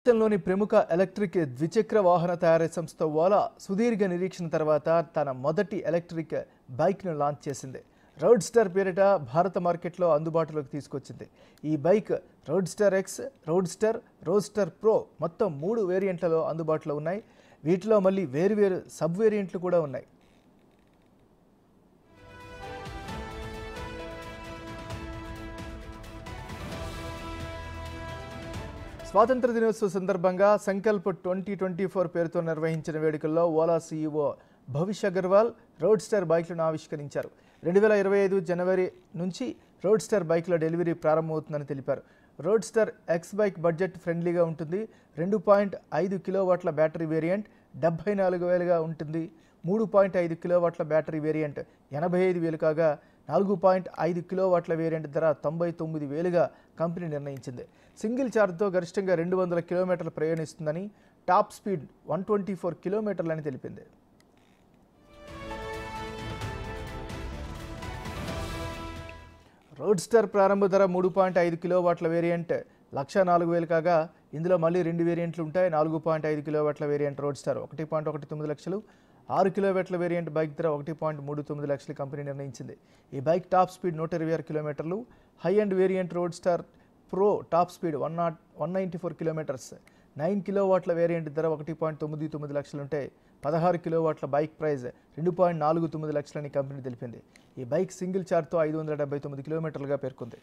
ప్రపంచంలోని ప్రముఖ ఎలక్ట్రిక్ ద్విచక్ర వాహన తయారీ సంస్థ ఓలా సుదీర్ఘ నిరీక్షణ తర్వాత తన మొదటి ఎలక్ట్రిక్ బైక్ను లాంచ్ చేసింది. రోడ్స్టర్ పేరిట భారత మార్కెట్లో అందుబాటులోకి తీసుకొచ్చింది. ఈ bike roadster X, roadster pro మొత్తం 3 వేరియంట్లలో అందుబాటులో ఉన్నాయి. వీటిలో మళ్ళీ వేరువేరు సబ్ వేరియంట్లు కూడా ఉన్నాయి. స్వాతంత్ర దినోత్సవ సందర్భంగా సంకల్ప్ 2024 పేరుతో నిర్వహించిన వేడుకల్లో ఓలా సీఈఓ భవిష్ అగర్వాల్ రోడ్స్టర్ బైక్లను ఆవిష్కరించారు. 2025 జనవరి నుంచి రోడ్స్టర్ బైక్ల డెలివరీ ప్రారంభమవుతుందని తెలిపారు. రోడ్స్టర్ ఎక్స్ బైక్ బడ్జెట్ ఫ్రెండ్లీగా ఉంటుంది. 2.5 కిలోవాట్ల బ్యాటరీ వేరియంట్ 74,000గా ఉంటుంది. 3.5 కిలోవాట్ల బ్యాటరీ వేరియంట్ 85,000 కాగా 4.5 కిలోవాట్ల వేరియంట్ ధర 99,000గా కంపెనీ నిర్ణయించింది. సింగిల్ ఛార్జ్తో గరిష్టంగా 200 కిలోమీటర్లు ప్రయాణిస్తుందని, టాప్ స్పీడ్ 124 కిలోమీటర్లని తెలిపింది. రోడ్స్టర్ ప్రారంభ ధర 3.5 కిలోవాట్ల వేరియంట్ 1,04,000 కాగా ఇందులో మళ్ళీ 2 వేరియంట్లు ఉంటాయి. 4.5 కిలోవాట్ల వేరియంట్ రోడ్స్టర్ 1.19 లక్షలు, 6 కిలోవాట్ల వేరియంట్ బైక్ ధర 1.39 లక్షలు కంపెనీ నిర్ణయించింది. ఈ బైక్ టాప్ స్పీడ్ 126 కిలోమీటర్లు. High and variant roadster pro top speed 194 kilometres. 9 కిలోవాట్ల వేరియంట్ ధర 1.99 లక్షలుంటే 16 కిలోవాట్ల బైక్ ప్రైజ్ 2.49 లక్షలని కంపెనీ తెలిపింది. ఈ బైక్ సింగిల్ ఛార్జ్తో 579 కిలోమీటర్లుగా పేర్కొంది.